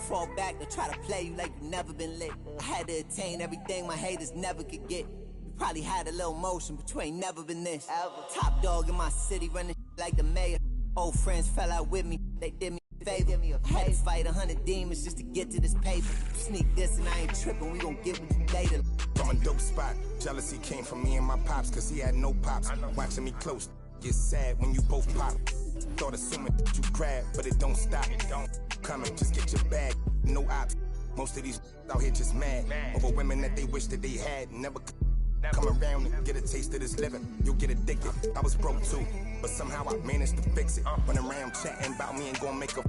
fall back, they'll try to play you like you never been lit. I had to attain everything my haters never could get. You probably had a little motion, but you ain't never been this. Top dog in my city, running like the mayor. Old friends fell out with me, they did me a favor. I had to fight 100 demons just to get to this paper. Sneak this and I ain't tripping, we gon' get what you later. From a dope spot, jealousy came from me and my pops, cause he had no pops. Watching me close, get sad when you both pop. Thought assuming you grab, but it don't stop. Coming, just get your bag, no ops. Most of these out here just mad over women that they wish that they had. Never come around and get a taste of this living, you'll get addicted. I was broke too, but somehow I managed to fix it. Run around chatting about me and gon' make a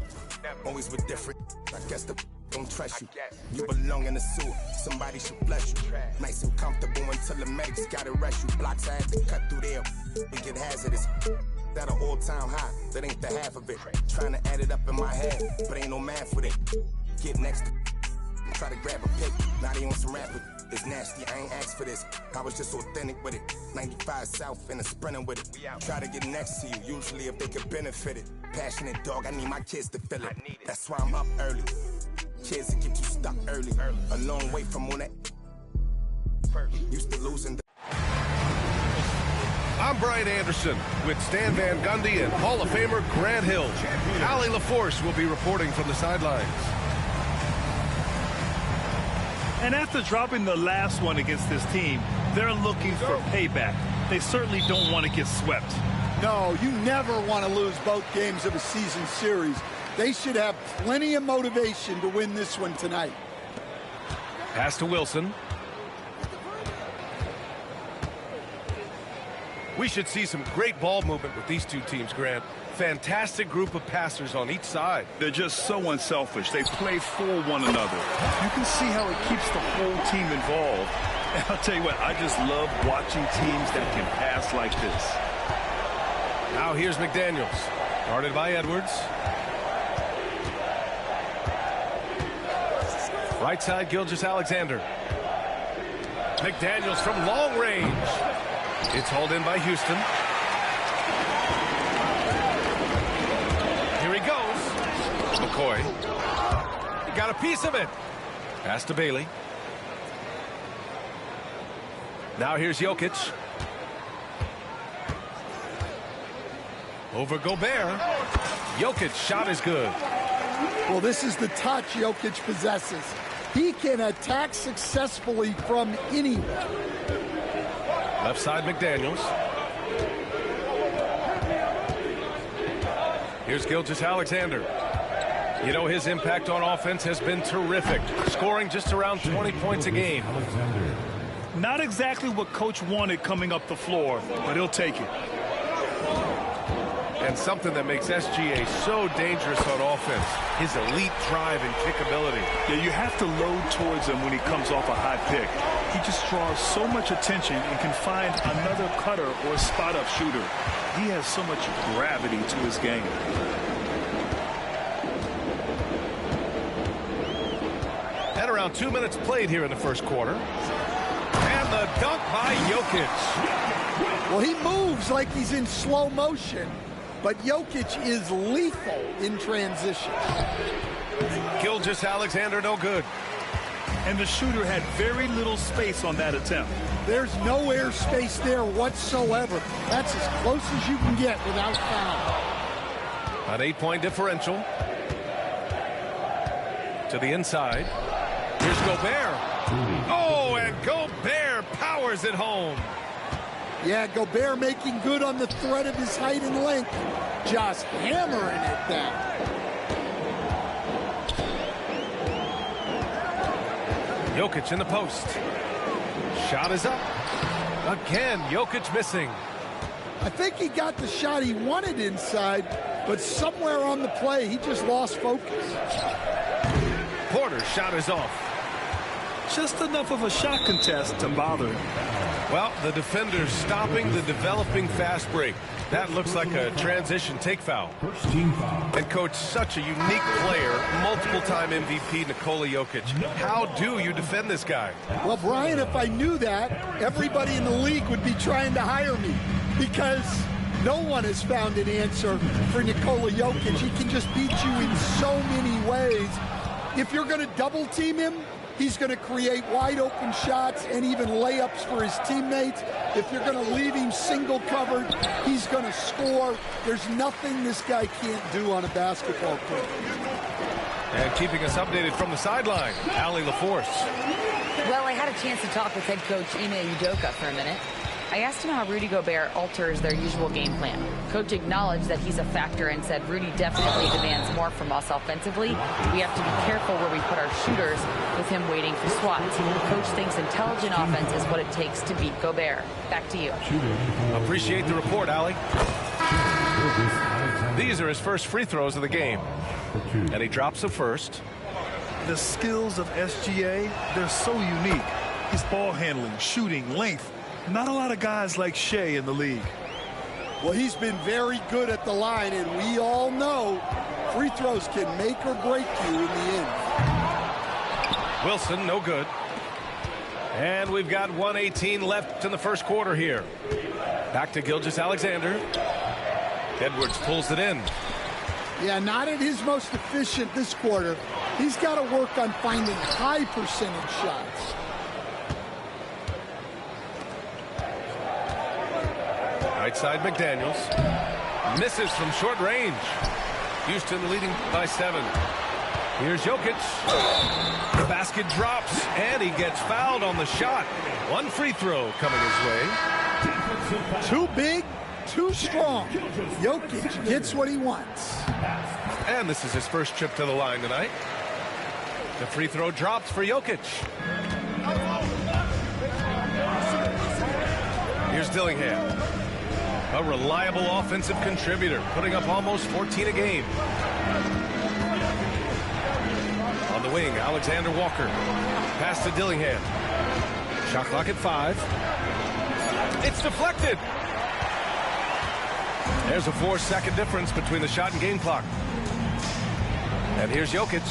always with different. I guess the don't trust you. You belong in the sewer, somebody should flush you. Nice and comfortable until the medics gotta rush you. Blocks I had to cut through there, it get hazardous. That an all-time high, that ain't the half of it. Trying to add it up in my head, but ain't no math with it. Get next to try to grab a pic, now they on some rap with it. It's nasty, I ain't asked for this. I was just authentic with it. 95 South and a sprinter with it. Try to get next to you, usually if they could benefit it. Passionate dog, I need my kids to feel it. That's why I'm up early. Kids that get you stuck early. A long way from all that. Used to losing the I'm Brian Anderson with Stan Van Gundy and Hall of Famer Grant Hill. Allie LaForce will be reporting from the sidelines. And after dropping the last one against this team, they're looking for payback. They certainly don't want to get swept. No, you never want to lose both games of a season series. They should have plenty of motivation to win this one tonight. Pass to Wilson. We should see some great ball movement with these two teams, Grant. Fantastic group of passers on each side. They're just so unselfish. They play for one another. You can see how it keeps the whole team involved. And I'll tell you what, I just love watching teams that can pass like this. Now here's McDaniels, guarded by Edwards. Right side, Gilgeous-Alexander. McDaniels from long range. It's hauled in by Houston. Here he goes. McCoy. He got a piece of it. Pass to Bailey. Now here's Jokic. Over Gobert. Jokic's shot is good. Well, this is the touch Jokic possesses. He can attack successfully from anywhere. Left side, McDaniels. Here's Gilgeous-Alexander. You know, his impact on offense has been terrific, scoring just around 20 points a game. Not exactly what Coach wanted coming up the floor, but he'll take it. And something that makes SGA so dangerous on offense, his elite drive and kick ability. Yeah, you have to load towards him when he comes off a high pick. He just draws so much attention and can find another cutter or spot-up shooter. He has so much gravity to his game. And around 2 minutes played here in the first quarter. And the dunk by Jokic. Well, he moves like he's in slow motion, but Jokic is lethal in transition. Gilgeous-Alexander no good. And the shooter had very little space on that attempt. There's no air space there whatsoever. That's as close as you can get without foul. An 8-point differential. To the inside. Here's Gobert. Oh, and Gobert powers it home. Yeah, Gobert making good on the threat of his height and length. Just hammering it down. Jokic in the post. Shot is up. Again, Jokic missing. I think he got the shot he wanted inside, but somewhere on the play, he just lost focus. Porter's shot is off. Just enough of a shot contest to bother him. Well, the defender's stopping the developing fast break. That looks like a transition take foul. And coach, such a unique player, multiple-time MVP Nikola Jokic. How do you defend this guy? Well, Brian, if I knew that, everybody in the league would be trying to hire me, because no one has found an answer for Nikola Jokic. He can just beat you in so many ways. if you're going to double team him, he's going to create wide open shots and even layups for his teammates. If you're going to leave him single covered, he's going to score. There's nothing this guy can't do on a basketball court. And keeping us updated from the sideline, Allie LaForce. Well, I had a chance to talk with head coach Ime Udoka for a minute. I asked him how Rudy Gobert alters their usual game plan. Coach acknowledged that he's a factor and said Rudy definitely demands more from us offensively. We have to be careful where we put our shooters with him waiting for swats. Coach thinks intelligent offense is what it takes to beat Gobert. Back to you. Appreciate the report, Allie. These are his first free throws of the game. And he drops the first. The skills of SGA, they're so unique. His ball handling, shooting, length. Not a lot of guys like Shea in the league. Well, he's been very good at the line, and we all know free throws can make or break you in the end. Wilson, no good. And we've got 1:18 left in the first quarter here. Back to Gilgeous-Alexander. Edwards pulls it in. Yeah, not at his most efficient this quarter. He's got to work on finding high percentage shots. Right side McDaniels. Misses from short range. Houston leading by 7. Here's Jokic. The basket drops, and he gets fouled on the shot. One free throw coming his way. Too big, too strong. Jokic gets what he wants. And this is his first trip to the line tonight. The free throw drops for Jokic. Here's Dillingham. A reliable offensive contributor, putting up almost 14 a game. On the wing, Alexander Walker. Pass to Dillingham. Shot clock at 5. It's deflected. There's a 4-second difference between the shot and game clock. And here's Jokic.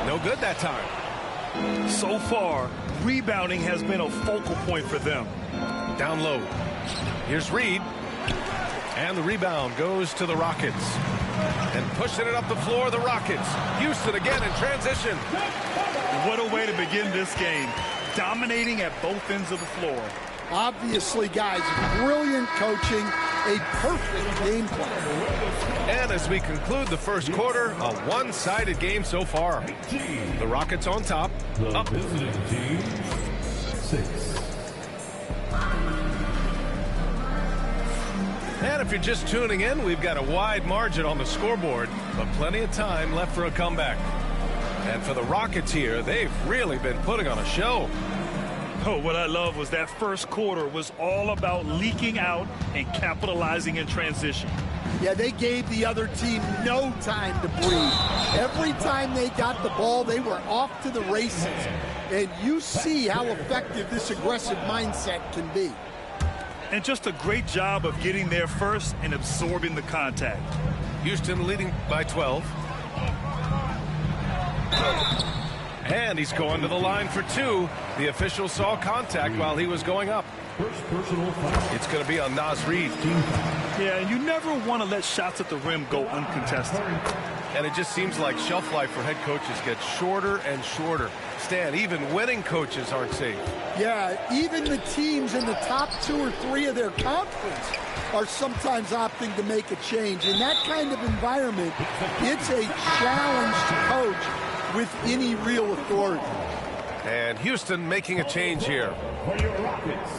No good that time. So far, rebounding has been a focal point for them. Down low. Here's Reed. And the rebound goes to the Rockets. And pushing it up the floor, the Rockets. Houston again in transition. What a way to begin this game. Dominating at both ends of the floor. Obviously, guys, brilliant coaching, a perfect game plan. And as we conclude the first quarter, a one-sided game so far. The Rockets on top. Up. Team 6. And if you're just tuning in, we've got a wide margin on the scoreboard, but plenty of time left for a comeback. And for the Rockets here, they've really been putting on a show. Oh, what I love was that first quarter was all about leaking out and capitalizing in transition. Yeah, they gave the other team no time to breathe. Every time they got the ball, they were off to the races. And you see how effective this aggressive mindset can be. And just a great job of getting there first and absorbing the contact. Houston leading by 12. And he's going to the line for 2. The official saw contact while he was going up. It's going to be on Naz Reid. Yeah, and you never want to let shots at the rim go uncontested. And it just seems like shelf life for head coaches gets shorter and shorter. Stan, even winning coaches aren't safe. Yeah, even the teams in the top 2 or 3 of their conference are sometimes opting to make a change. In that kind of environment, it's a challenge to coach with any real authority. And Houston making a change here. For your Rockets,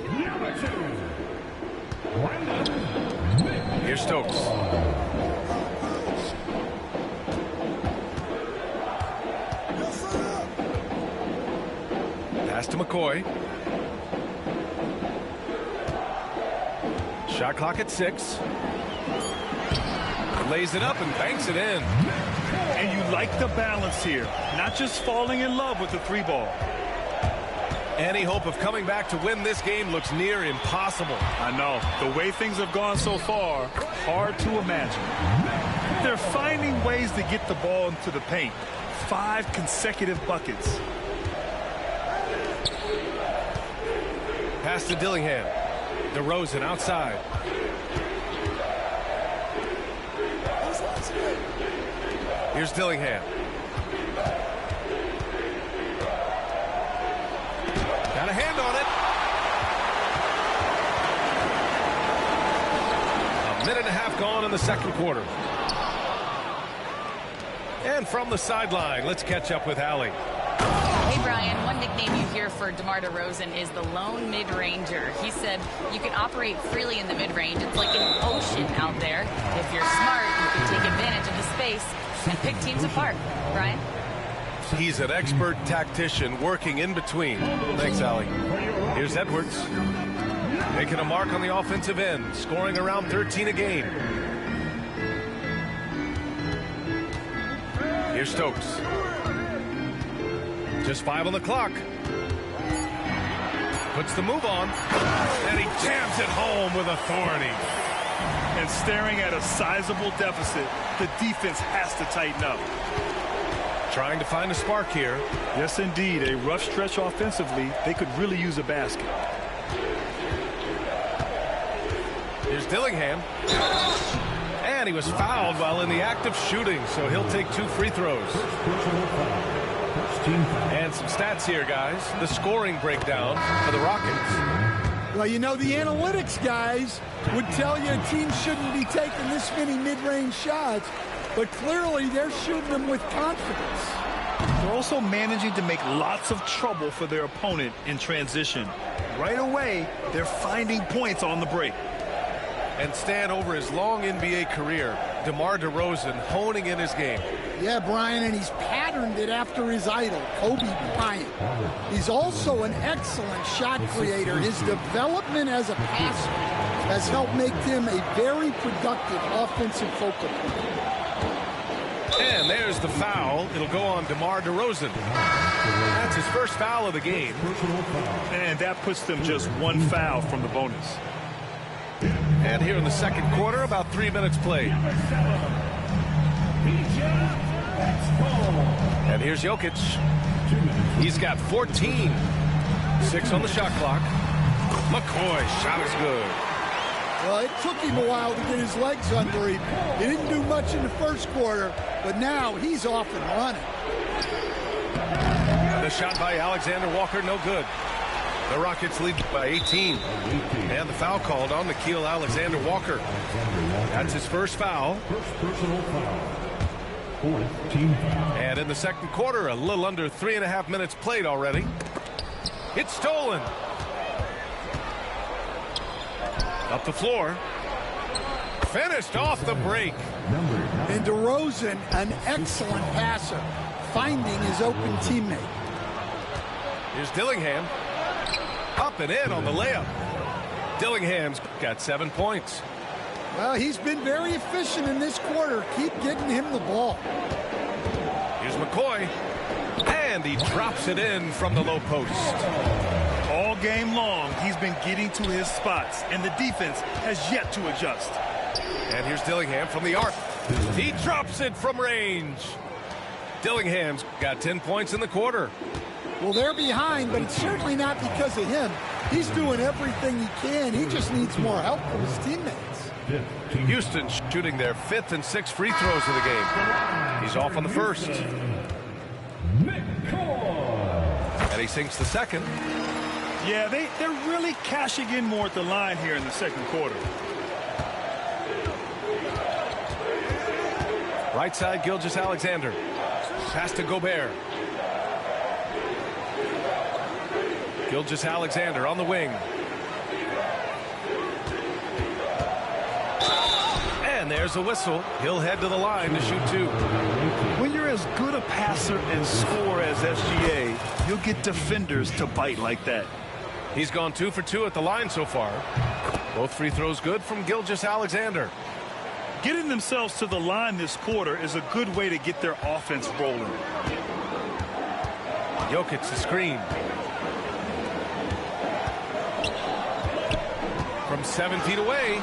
number 2, Here's Stokes. Pass to McCoy. Shot clock at 6. Lays it up and banks it in. And you like the balance here, not just falling in love with the 3-ball. Any hope of coming back to win this game looks near impossible. I know. The way things have gone so far, hard to imagine. They're finding ways to get the ball into the paint. 5 consecutive buckets. Pass to Dillingham. DeRozan outside. Here's Dillingham. Got a hand on it. A minute and a half gone in the second quarter. And from the sideline, let's catch up with Allie. Hey, Brian, one nickname you hear for DeMar DeRozan is the lone mid-ranger. He said you can operate freely in the mid-range. It's like an ocean out there. If you're smart, you can take advantage of the space and pick teams apart. Brian? He's an expert tactician working in between. Thanks, Allie. Here's Edwards. Making a mark on the offensive end, scoring around 13 a game. Here's Stokes. Just 5 on the clock. Puts the move on. And he jams it home with authority. And staring at a sizable deficit, the defense has to tighten up. Trying to find a spark here. Yes, indeed. A rough stretch offensively. They could really use a basket. Here's Dillingham. And he was fouled while in the act of shooting, so he'll take 2 free throws. And some stats here, guys. The scoring breakdown for the Rockets. Well, you know, the analytics guys would tell you a team shouldn't be taking this many mid-range shots, but clearly they're shooting them with confidence. They're also managing to make lots of trouble for their opponent in transition. Right away, they're finding points on the break. And Stan, over his long NBA career, DeMar DeRozan honing in his game. Yeah, Brian, and he's patterned it after his idol, Kobe Bryant. He's also an excellent shot creator. His development as a passer has helped make him a very productive offensive focal point. And there's the foul. It'll go on DeMar DeRozan. That's his first foul of the game. And that puts them just 1 foul from the bonus. And here in the second quarter, about 3 minutes played. And here's Jokic. He's got 14. 6 on the shot clock. McCoy, shot is good. Well, it took him a while to get his legs under him. He didn't do much in the first quarter, but now he's off and running. The shot by Alexander Walker, no good. The Rockets lead by 18. And the foul called on Nickeil Alexander-Walker. That's his first foul. And in the second quarter, a little under 3.5 minutes played already. It's stolen. Up the floor. Finished off the break. And DeRozan, an excellent passer, finding his open teammate. Here's Dillingham. Up and in on the layup. Dillingham's got 7 points. Well, he's been very efficient in this quarter. Keep getting him the ball. Here's McCoy. And he drops it in from the low post. All game long, he's been getting to his spots, and the defense has yet to adjust. And here's Dillingham from the arc. He drops it from range. Dillingham's got 10 points in the quarter. Well, they're behind, but it's certainly not because of him. He's doing everything he can. He just needs more help from his teammates. Houston shooting their 5th and 6th free throws of the game. He's off on the first. And he sinks the second. Yeah, they're really cashing in more at the line here in the second quarter. Right side, Gilgeous-Alexander. Pass to Gobert. Gilgeous-Alexander on the wing. And there's a whistle. He'll head to the line to shoot 2. When you're as good a passer and scorer as SGA, you'll get defenders to bite like that. He's gone 2 for 2 at the line so far. Both free throws good from Gilgeous-Alexander. Getting themselves to the line this quarter is a good way to get their offense rolling. Jokic the screen. From 7 feet away.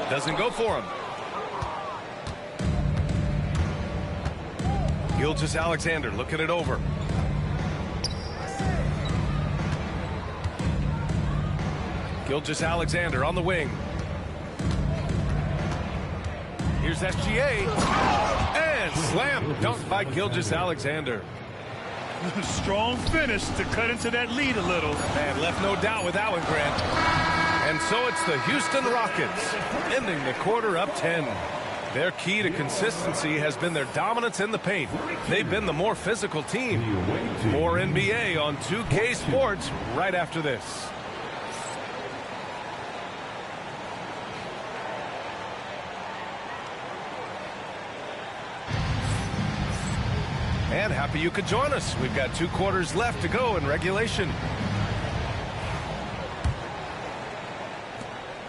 Doesn't go for him. Gilgeous-Alexander looking it over. Gilgeous-Alexander on the wing. Here's SGA. And slam Dunked by Gilgeous-Alexander. Strong finish to cut into that lead a little. And left no doubt with that one, Grant. And so it's the Houston Rockets ending the quarter up 10. Their key to consistency has been their dominance in the paint. They've been the more physical team. More NBA on 2K Sports right after this. And happy you could join us. We've got 2 quarters left to go in regulation.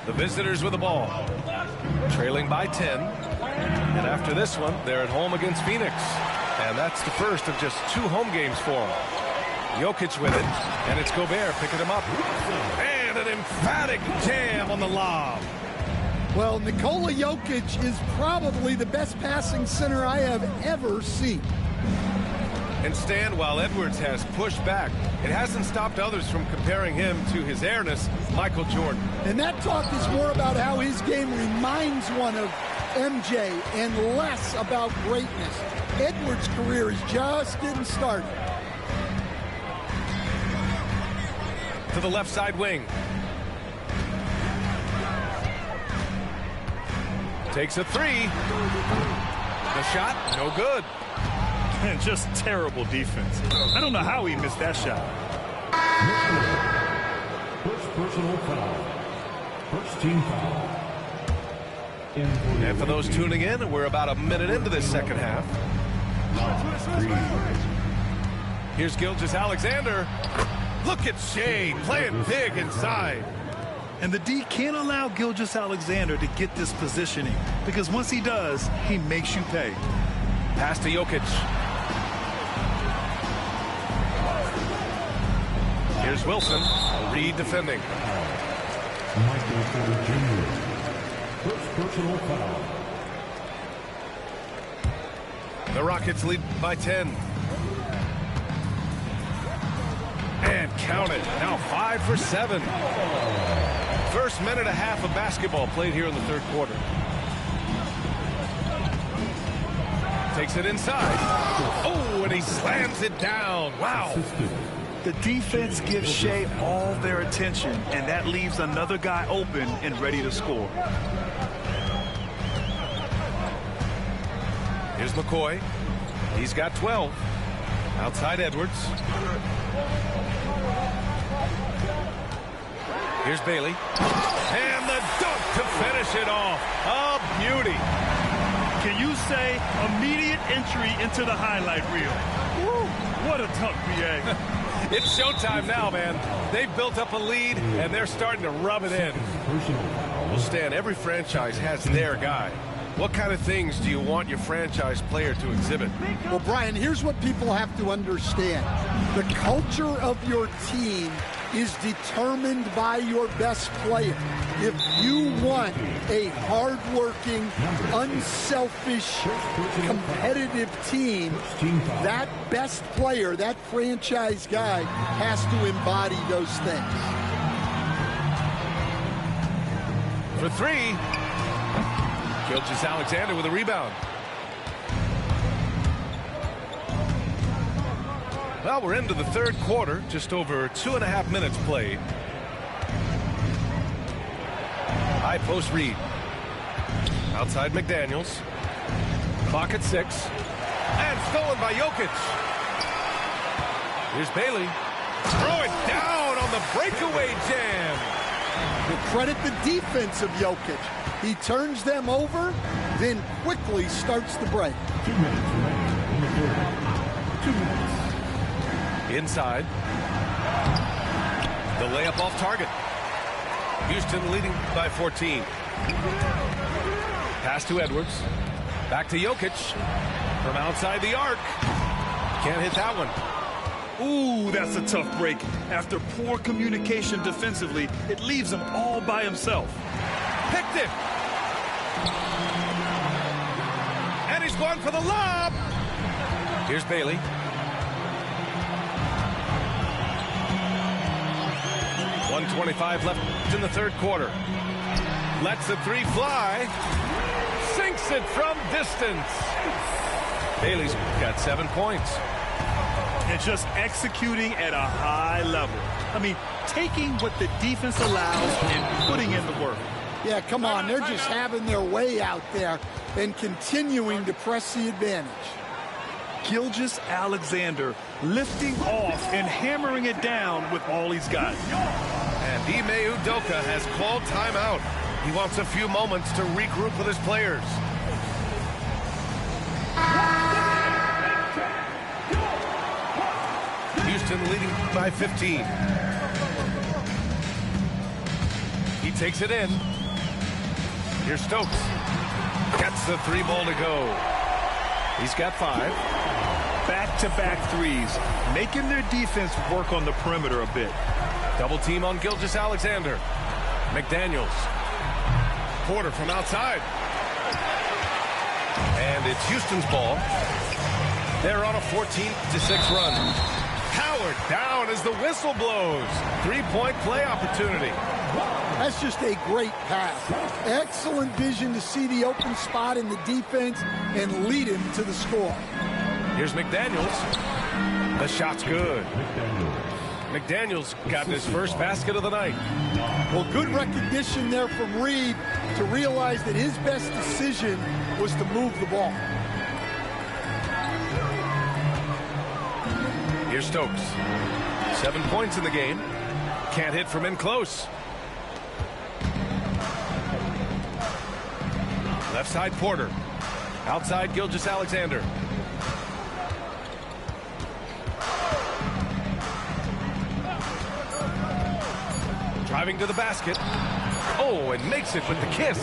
The visitors with the ball, trailing by 10. And after this one, they're at home against Phoenix. And that's the first of just 2 home games for them. Jokic with it, and it's Gobert picking him up. And an emphatic jam on the lob. Well, Nikola Jokic is probably the best passing center I have ever seen. And Stan, while Edwards has pushed back, it hasn't stopped others from comparing him to his airness, Michael Jordan. And that talk is more about how his game reminds one of MJ and less about greatness. Edwards' career is just getting started. To the left side wing. Takes a 3. The shot, no good. And just terrible defense. I don't know how he missed that shot. First personal foul. First team foul. And for those tuning in, we're about a minute into this second half. Here's Gilgeous-Alexander. Look at Shea playing big inside. And the D can't allow Gilgeous-Alexander to get this positioning, because once he does, he makes you pay. Pass to Jokic. Here's Wilson. Reed defending. Michael Porter Jr. First personal foul. The Rockets lead by 10. And count it. Now 5 for 7. First minute and a half of basketball played here in the third quarter. Takes it inside. Oh, and he slams it down. Wow. The defense gives Shea all their attention, and that leaves another guy open and ready to score. Here's McCoy. He's got 12. Outside Edwards. Here's Bailey. And the dunk to finish it off. A beauty. Can you say immediate entry into the highlight reel? Woo, what a dunk, BA. It's showtime now, man. They've built up a lead, and they're starting to rub it in. Well, Stan, every franchise has their guy. What kind of things do you want your franchise player to exhibit? Well, Brian, here's what people have to understand. The culture of your team is determined by your best player. If you want a hard-working, unselfish, competitive team, that best player, that franchise guy, has to embody those things. For 3. Gilgeous-Alexander with a rebound. Well, we're into the third quarter, just over 2.5 minutes played. High post Reed. Outside McDaniels. Clock at 6. And stolen by Jokic. Here's Bailey. Throw it down on the breakaway jam. Well, credit the defense of Jokic. He turns them over, then quickly starts the break. 2 minutes remaining in the third. 2 minutes. Inside. The layup off target. Houston leading by 14. Pass to Edwards. Back to Jokic. From outside the arc. Can't hit that one. Ooh, that's a tough break. After poor communication defensively, it leaves him all by himself. Picked it. And he's going for the lob. Here's Bailey. .125 left in the third quarter. Lets the 3 fly. Sinks it from distance. Bailey's got 7 points. And just executing at a high level. I mean, taking what the defense allows and putting in the work. Yeah, come on. They're just having their way out there and continuing to press the advantage. Gilgeous-Alexander lifting off and hammering it down with all he's got. And Ime Udoka has called timeout. He wants a few moments to regroup with his players. Houston leading by 15. He takes it in. Here's Stokes. Gets the 3 ball to go. He's got 5. Back-to-back threes, making their defense work on the perimeter a bit. Double team on Gilgeous-Alexander. McDaniels. Porter from outside. And it's Houston's ball. They're on a 14-6 run. Howard down as the whistle blows. 3-point play opportunity. That's just a great pass. Excellent vision to see the open spot in the defense and lead him to the score. Here's McDaniels. The shot's good. McDaniels got his first basket of the night. Well, good recognition there from Reed to realize that his best decision was to move the ball. Here's Stokes. 7 points in the game. Can't hit from in close. Left side Porter. Outside Gilgeous-Alexander. Driving to the basket. Oh, and makes it with the kiss.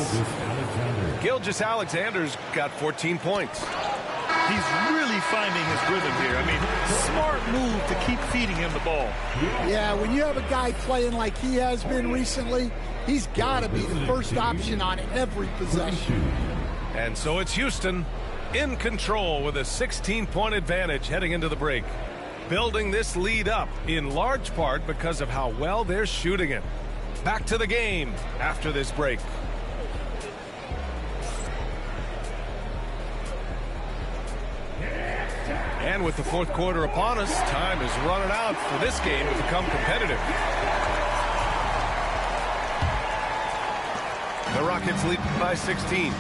Gilgeous-Alexander's got 14 points. He's really finding his rhythm here. I mean, smart move to keep feeding him the ball. Yeah, when you have a guy playing like he has been recently, he's got to be the first option on every possession. And so it's Houston in control with a 16-point advantage heading into the break. Building this lead up in large part because of how well they're shooting it. Back to the game after this break. And with the fourth quarter upon us, time is running out for this game to become competitive. The Rockets lead by 16.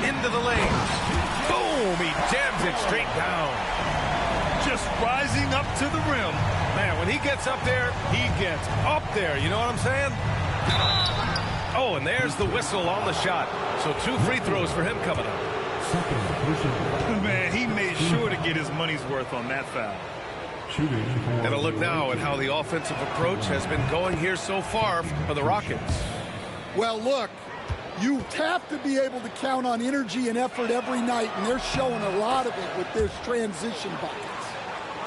Into the lane. Boom! He jams it straight down. Just rising up to the rim. Man, when he gets up there, he gets up there. You know what I'm saying? Oh, and there's the whistle on the shot. So 2 free throws for him coming up. Man, he made sure to get his money's worth on that foul. And a look now at how the offensive approach has been going here so far for the Rockets. Well, look, you have to be able to count on energy and effort every night, and they're showing a lot of it with their transition buckets.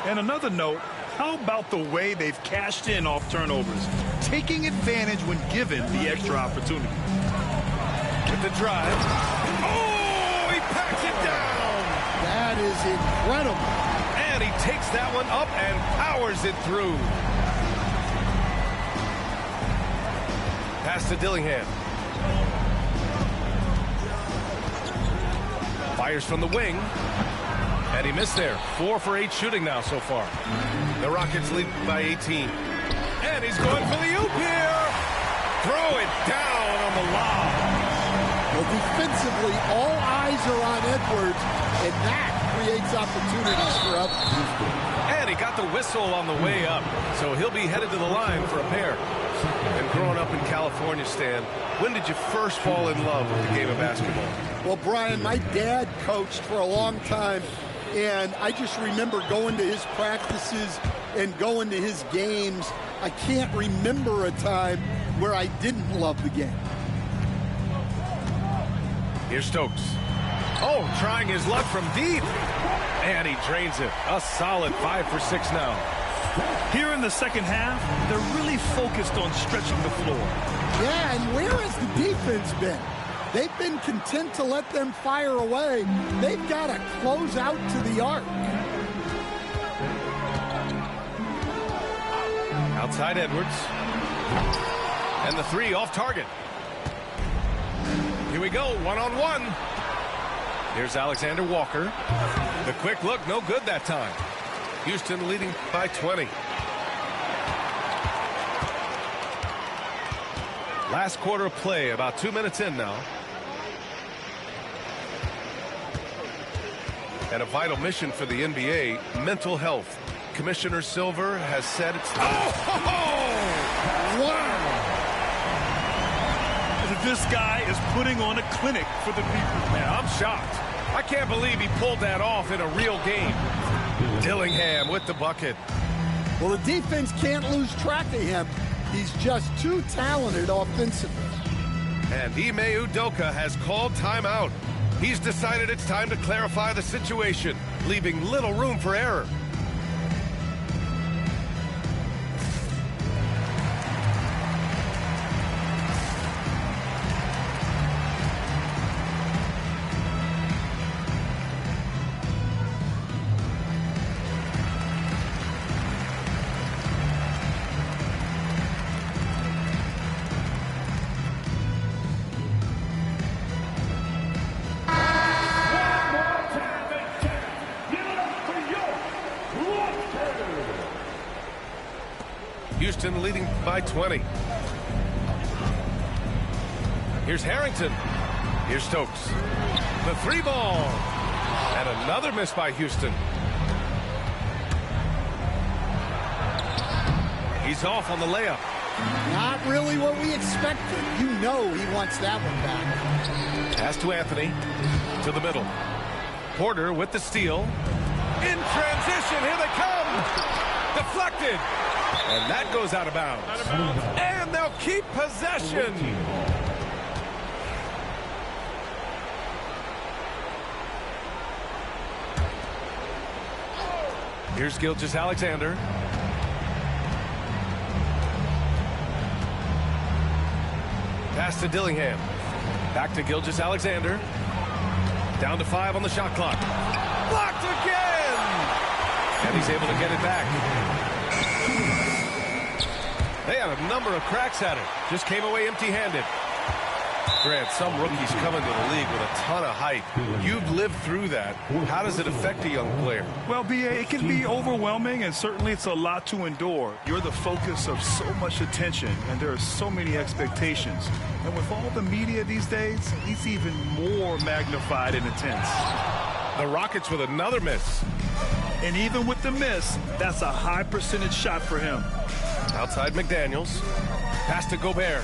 And another note, how about the way they've cashed in off turnovers, taking advantage when given the extra opportunity. With the drive. Oh, he packs it down. That is incredible. And he takes that one up and powers it through. Pass to Dillingham. Fires from the wing. And he missed there. 4 for 8 shooting now so far. The Rockets lead by 18. And he's going for the oop here. Throw it down on the lob. Well, defensively, all eyes are on Edwards, and that creates opportunities for others. And he got the whistle on the way up. So he'll be headed to the line for a pair. And growing up in California, Stan, when did you first fall in love with the game of basketball? Well, Brian, my dad coached for a long time, and I just remember going to his practices and going to his games. I can't remember a time where I didn't love the game. Here's Stokes. Oh, trying his luck from deep. And he drains it. A solid 5 for 6 now. Here in the second half, they're really focused on stretching the floor. Yeah, and where has the defense been? They've been content to let them fire away. They've got to close out to the arc. Outside Edwards. And the three off target. Here we go, one-on-one. Here's Alexander Walker. The quick look, no good that time. Houston leading by 20. Last quarter of play, about 2 minutes in now. And a vital mission for the NBA, mental health. Commissioner Silver has said it's... Wow! This guy is putting on a clinic for the people. Man, I'm shocked. I can't believe he pulled that off in a real game. Dillingham with the bucket. Well, the defense can't lose track of him. He's just too talented offensively. And Ime Udoka has called timeout. He's decided it's time to clarify the situation, leaving little room for error. Houston leading by 20. Here's Harrington. Here's Stokes. The three ball. And another miss by Houston. He's off on the layup. Not really what we expected. You know he wants that one back. Pass to Anthony. To the middle. Porter with the steal. In transition. Here they come. Deflected. And that goes out of bounds. And they'll keep possession. Here's Gilgeous-Alexander. Pass to Dillingham. Back to Gilgeous-Alexander. Down to 5 on the shot clock. Blocked again! And he's able to get it back. They had a number of cracks at it. Just came away empty-handed. Grant, some rookies come into the league with a ton of hype. You've lived through that. How does it affect a young player? Well, B.A., it can be overwhelming, and certainly it's a lot to endure. You're the focus of so much attention, and there are so many expectations. And with all the media these days, it's even more magnified and intense. The Rockets with another miss. And even with the miss, that's a high percentage shot for him. Outside McDaniels. Pass to Gobert.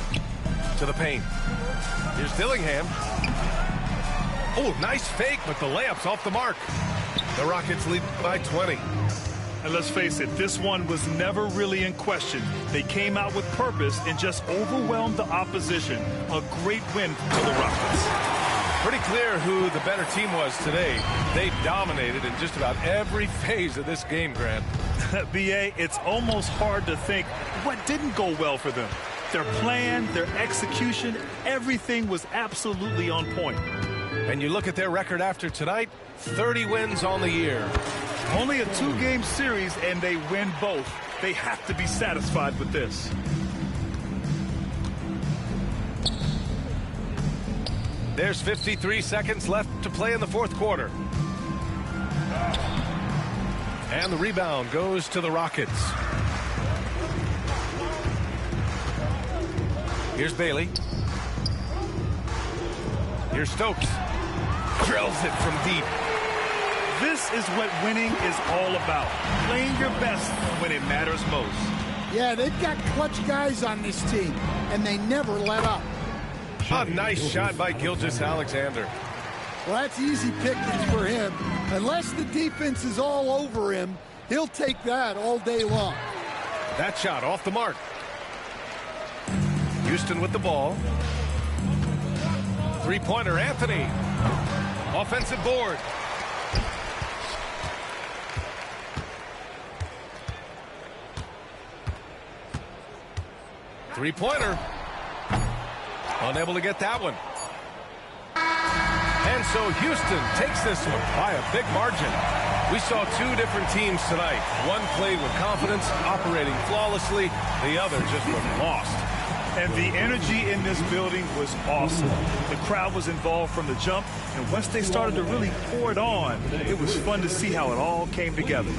To the paint. Here's Dillingham. Oh, nice fake, but the layup's off the mark. The Rockets lead by 20. And let's face it, this one was never really in question. They came out with purpose and just overwhelmed the opposition. A great win for the Rockets. Pretty clear who the better team was today. They dominated in just about every phase of this game, Grant. B.A., it's almost hard to think what didn't go well for them. Their plan, their execution, everything was absolutely on point. And you look at their record after tonight, 30 wins on the year. Only a 2-game series, and they win both. They have to be satisfied with this. There's 53 seconds left to play in the fourth quarter. And the rebound goes to the Rockets. Here's Bailey. Here's Stokes. Drills it from deep. This is what winning is all about. Playing your best when it matters most. Yeah, they've got clutch guys on this team, and they never let up. A nice shot by Gilgeous-Alexander. Well, that's easy pickings for him. Unless the defense is all over him, he'll take that all day long. That shot off the mark. Houston with the ball. Three-pointer, Anthony. Offensive board. Three-pointer. Unable to get that one. And so Houston takes this one by a big margin. We saw two different teams tonight. One played with confidence, operating flawlessly. The other just looked lost. And the energy in this building was awesome. The crowd was involved from the jump, and once they started to really pour it on, it was fun to see how it all came together.